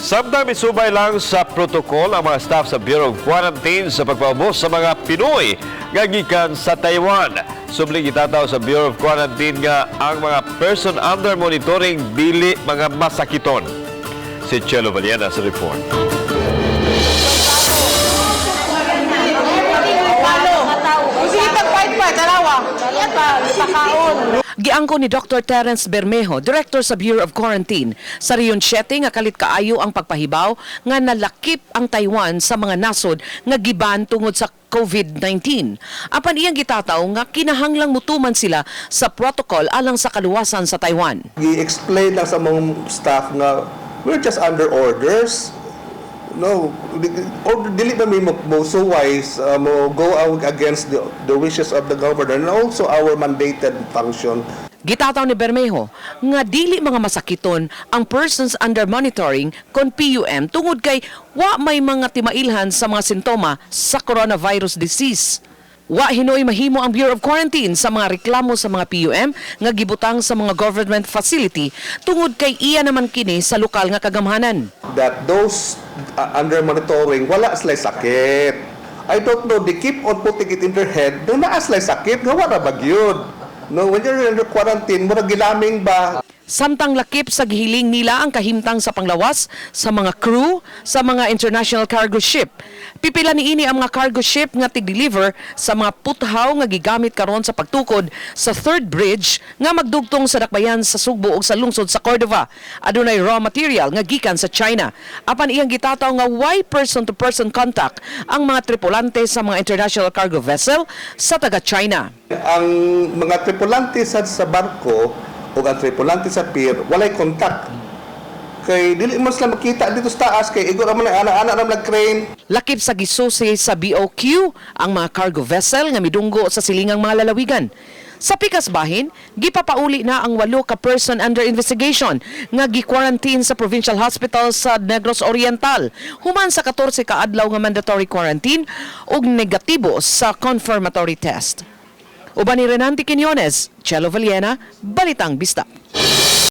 Samtang misubay lang sa protocol ang mga staff sa Bureau of Quarantine sa pagpaubos sa mga Pinoy nga gikan sa Taiwan. Subling itataw sa Bureau of Quarantine nga ang mga person under monitoring dili mga masakiton. Si Chelo Valiana sa report. Giangko ni Dr. Terence Bermejo, Director sa Bureau of Quarantine, sa Riyon 7 nga kalit kaayo ang pagpahibaw nga nalakip ang Taiwan sa mga nasod nga giban tungod sa COVID-19. Apan iyang gitataw nga kinahanglang mutuman sila sa protocol alang sa kaluwasan sa Taiwan. I-explain lang sa mga staff nga we're just under orders. No, dili ba may mo so wise mo go out against the wishes of the governor and also our mandated function. Gitataw ni Bermejo nga dili mga masakiton ang persons under monitoring kon P.U.M tungod kay wa may mga timailhan sa mga sintoma sa coronavirus disease. Wa hinoy mahimo ang Bureau of Quarantine sa mga reklamo sa mga P.U.M nga gibutang sa mga government facility tungod kay iya naman kini sa lokal nga kagamhanan. That those under monitoring wala sila sakit. I don't know, they keep on putting it in their head na naa sila sakit nga wala bagyod. No, when you're under quarantine, mura gilaming ba? Samtang lakip sa gihiling nila ang kahimtang sa panglawas sa mga crew sa mga international cargo ship. Pipila niini ang mga cargo ship nga tig-deliver sa mga puthaw nga gigamit karon sa pagtukod sa third bridge nga magdugtong sa dakbayan sa Sugbo ug sa lungsod sa Cordova. Adunay raw material nga gikan sa China. Apan iyang gitataw nga why person-to-person contact ang mga tripulante sa mga international cargo vessel sa taga-China. Ang mga tripulante sa barko o ang tripulante sa pier, walay kontak. Kay dili mo sila makita dito sa taas kay igor man anak-anak na nag-crane. Lakip sa gisusi sa BOQ ang mga cargo vessel nga midunggo sa silingang mga lalawigan. Sa pikas bahin, gipapauli na ang 8 ka person under investigation nga gi-quarantine sa Provincial Hospital sa Negros Oriental human sa 14 ka adlaw nga mandatory quarantine ug negatibo sa confirmatory test. Uban ni Renante Quiñones, Chelo Valiana, Balitang Bisdak.